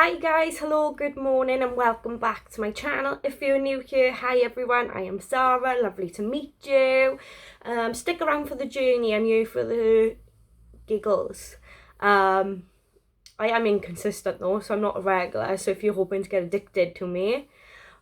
Hi guys, hello, good morning and welcome back to my channel. If you're new here, hi everyone, I am Sarah, lovely to meet you. Stick around for the journey, I'm here for the giggles. I am inconsistent though, so I'm not a regular, so if you're hoping to get addicted to me,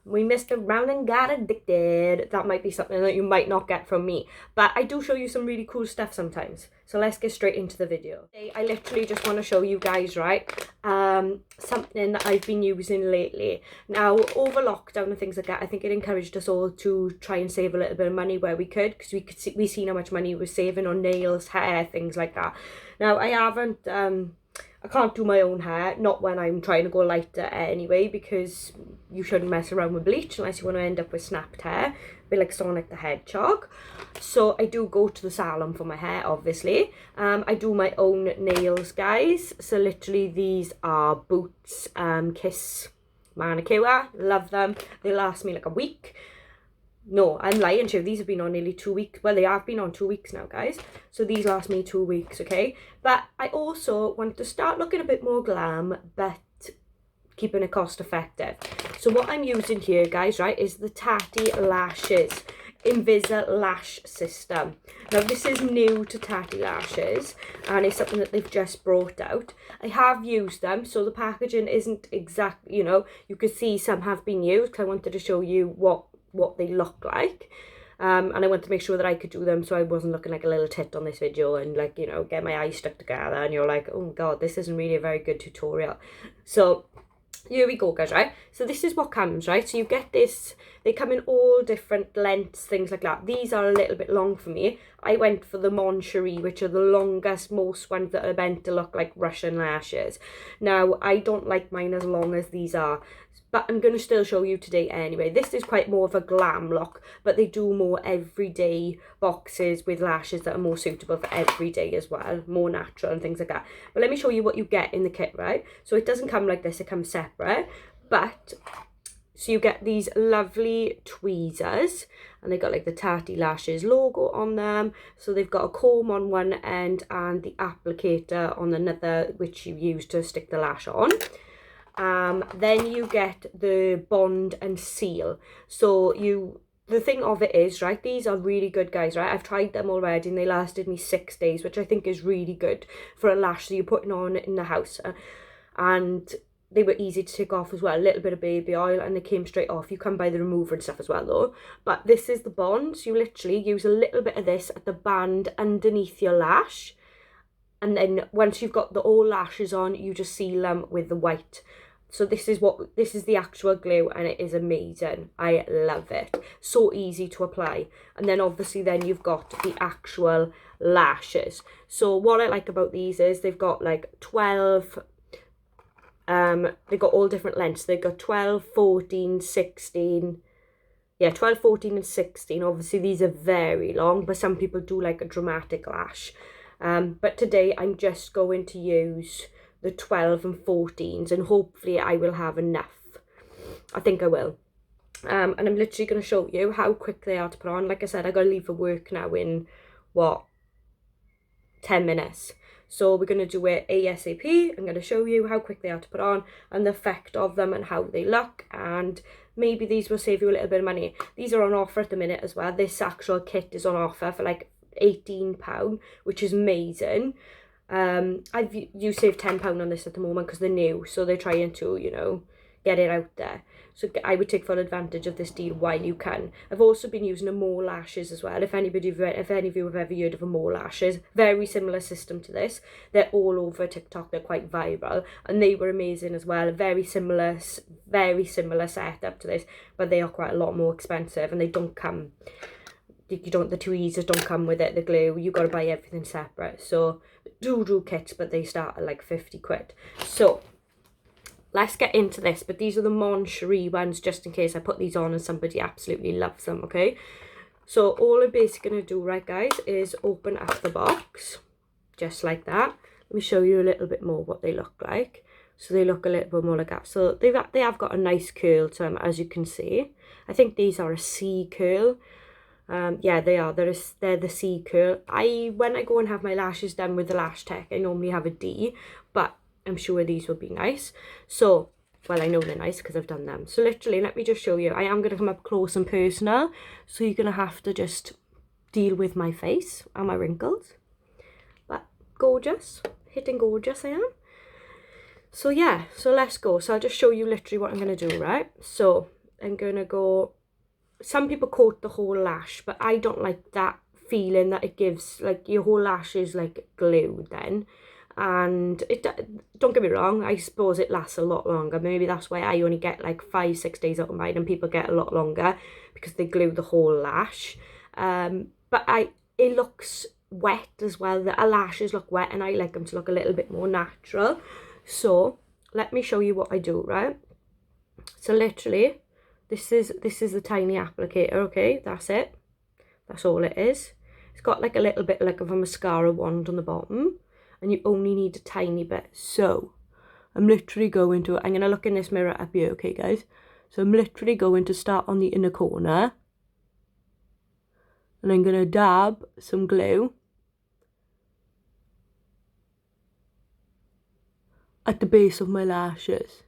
we messed around and got addicted. That might be something that you might not get from me. But I do show you some really cool stuff sometimes. So let's get straight into the video. I literally just want to show you guys, right, something that I've been using lately. Now, over lockdown and things like that, I think it encouraged us all to try and save a little bit of money where we could. Because we seen how much money we were saving on nails, hair, things like that. Now, I can't do my own hair, not when I'm trying to go lighter anyway, because you shouldn't mess around with bleach unless you want to end up with snapped hair, a bit like Sonic the Hedgehog. So I do go to the salon for my hair, obviously. I do my own nails, guys. So literally these are Boots Kiss manicure. Love them. They last me like a week. No, I'm lying to you. These have been on nearly 2 weeks. Well, they have been on 2 weeks now, guys. So these last me 2 weeks, okay? But I also want to start looking a bit more glam, but keeping it cost effective. So what I'm using here, guys, right, is the Tatti lashes invisa-lash system. Now, this is new to Tatti lashes, and it's something that they've just brought out. I have used them, so the packaging isn't exact, you know, you could see some have been used. I wanted to show you what they look like, and I wanted to make sure that I could do them so I wasn't looking like a little tit on this video and, like, you know, get my eyes stuck together and you're like, oh god, this isn't really a very good tutorial. So here we go, guys, right? So this is what comes, right? So you get this, they come in all different lengths, things like that. These are a little bit long for me. I went for the Moncherie, which are the longest, most ones that are meant to look like Russian lashes. Now, I don't like mine as long as these are, but I'm going to still show you today anyway. This is quite more of a glam look, but they do more everyday boxes with lashes that are more suitable for everyday as well, more natural and things like that. But let me show you what you get in the kit, right? So it doesn't come like this, it comes separate, but so you get these lovely tweezers, and they got like the Tatti lashes logo on them. So they've got a comb on one end and the applicator on another, which you use to stick the lash on. Then you get the bond and seal. So the thing of it is, right, these are really good, guys, right? I've tried them already and they lasted me 6 days, which I think is really good for a lash that you're putting on in the house. And they were easy to take off as well. A little bit of baby oil and they came straight off. You can buy the remover and stuff as well though. But this is the bond. So you literally use a little bit of this at the band underneath your lash. And then once you've got the all lashes on, you just seal them with the white. So this is the actual glue, and it is amazing. I love it. So easy to apply. And then obviously then you've got the actual lashes. So what I like about these is they've got like 12, they've got all different lengths. They've got 12, 14, 16. Yeah, 12, 14 and 16. Obviously these are very long, but some people do like a dramatic lash. But today I'm just going to use the 12 and 14s, and hopefully I will have enough. I think I will. And I'm literally going to show you how quick they are to put on. Like I said, I got to leave for work now in, what, 10 minutes. So we're going to do it ASAP. I'm going to show you how quick they are to put on and the effect of them and how they look, and maybe these will save you a little bit of money. These are on offer at the minute as well. This actual kit is on offer for like £18, which is amazing. You save £10 on this at the moment because they're new, so they're trying to, you know, get it out there. So I would take full advantage of this deal while you can. I've also been using a more lashes as well. If any of you have ever heard of a more lashes, very similar system to this. They're all over TikTok. They're quite viral, and they were amazing as well. Very similar setup to this, but they are quite a lot more expensive, and they don't come. The tweezers don't come with it, the glue. You got to buy everything separate. So do kits, but they start at like 50 quid. So let's get into this. But these are the Moncherie ones, just in case I put these on and somebody absolutely loves them, okay? So all I'm basically going to do, right, guys, is open up the box just like that. Let me show you a little bit more what they look like. So they look a little bit more like that. So they have got a nice curl to them, as you can see. I think these are a C curl. Yeah, they are. They're the C curl. When I go and have my lashes done with the Lash Tech, I normally have a D, but I'm sure these will be nice. So well, I know they're nice because I've done them. So literally, let me just show you. I am going to come up close and personal, so you're going to have to just deal with my face and my wrinkles. But gorgeous, hitting gorgeous I am. So yeah, so let's go. So I'll just show you literally what I'm going to do, right? So I'm going to go, some people coat the whole lash, but I don't like that feeling that it gives, like your whole lash is like glued then. And it, don't get me wrong, I suppose it lasts a lot longer. Maybe that's why I only get like 5-6 days out of mine, and people get a lot longer because they glue the whole lash. But it looks wet as well. The lashes look wet, and I like them to look a little bit more natural. So let me show you what I do, right? So literally, this is the tiny applicator, okay? That's it. That's all it is. It's got like a little bit like of a mascara wand on the bottom, and you only need a tiny bit. So I'm literally going to, I'm going to look in this mirror up here, okay guys? So I'm literally going to start on the inner corner, and I'm going to dab some glue at the base of my lashes.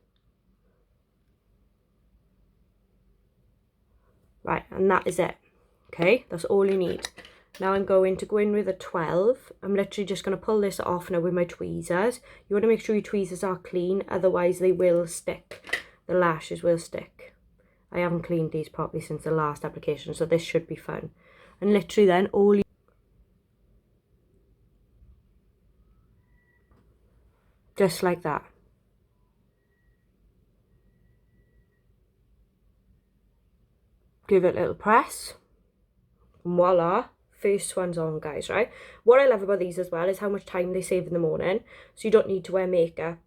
Right, and that is it. Okay, that's all you need. Now I'm going to go in with a 12. I'm literally just going to pull this off now with my tweezers. You want to make sure your tweezers are clean, otherwise they will stick. The lashes will stick. I haven't cleaned these properly since the last application, so this should be fun. And literally then all you... just like that. Give it a little press. Voila. First one's on, guys, right? What I love about these as well is how much time they save in the morning. So you don't need to wear makeup.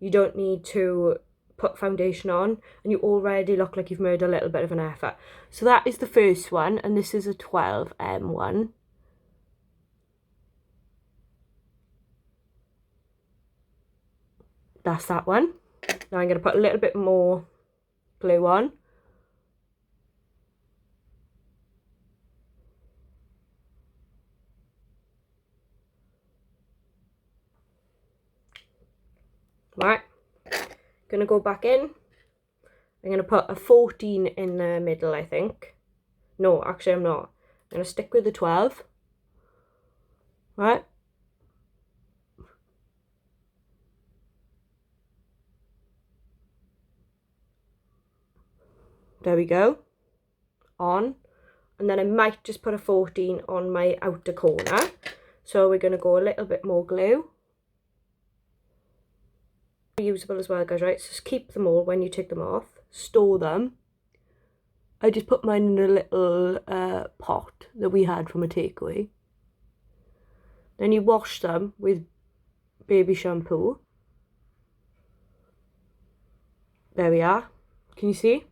You don't need to put foundation on, and you already look like you've made a little bit of an effort. So that is the first one, and this is a 12M one. That's that one. Now I'm going to put a little bit more glue on. Right, gonna go back in. I'm gonna put a 14 in the middle, I think. No, actually I'm not. I'm gonna stick with the 12. Right. There we go. On. And then I might just put a 14 on my outer corner. So we're gonna go a little bit more glue. Reusable as well, guys, right? So just keep them all when you take them off. Store them. I just put mine in a little pot that we had from a takeaway. Then you wash them with baby shampoo. There we are. Can you see?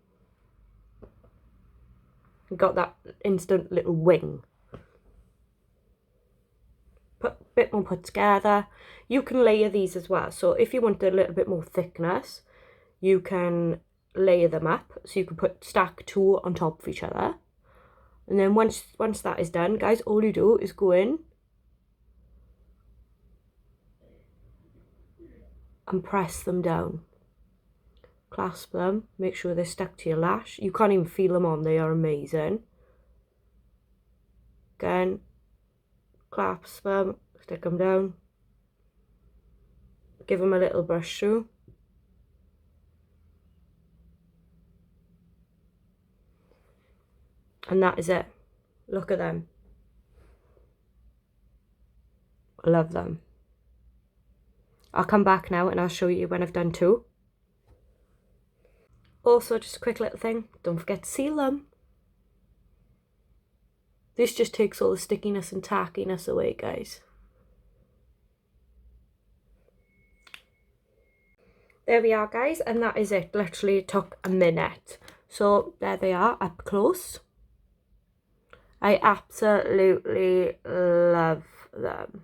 You got that instant little wing. Put a bit more put together. You can layer these as well. So if you want a little bit more thickness, you can layer them up. So you can stack 2 on top of each other. And then once that is done, guys, all you do is go in and press them down. Clasp them, make sure they're stuck to your lash. You can't even feel them on, they are amazing. Again, clasp them, stick them down. Give them a little brush through. And that is it. Look at them. I love them. I'll come back now and I'll show you when I've done 2. Also, just a quick little thing, don't forget to seal them. This just takes all the stickiness and tackiness away, guys. There we are, guys, and that is it. Literally took a minute. So there they are up close. I absolutely love them.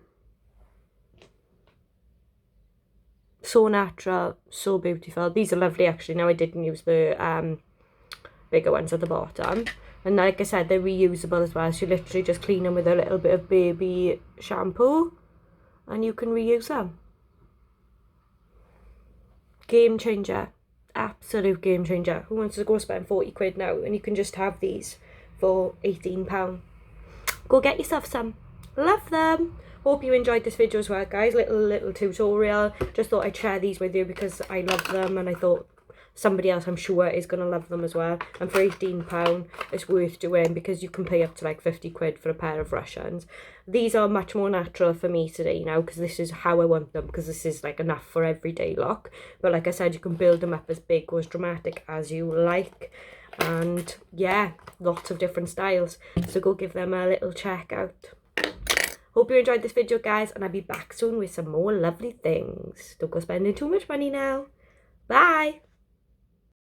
So natural, so beautiful. These are lovely actually. Now I didn't use the bigger ones at the bottom. And like I said, they're reusable as well. So you literally just clean them with a little bit of baby shampoo and you can reuse them. Game changer. absolute game changer. Who wants to go spend 40 quid now? And you can just have these for £18. Go get yourself some. Love them. Hope you enjoyed this video as well, guys. Little tutorial. Just thought I'd share these with you because I love them, and I thought somebody else I'm sure is going to love them as well. And for £18 it's worth doing because you can pay up to like 50 quid for a pair of Russians. These are much more natural for me today now because this is how I want them, because this is like enough for everyday look. But like I said, you can build them up as big or as dramatic as you like. And yeah, lots of different styles. So go give them a little check out. Hope you enjoyed this video, guys, and I'll be back soon with some more lovely things. Don't go spending too much money now. Bye!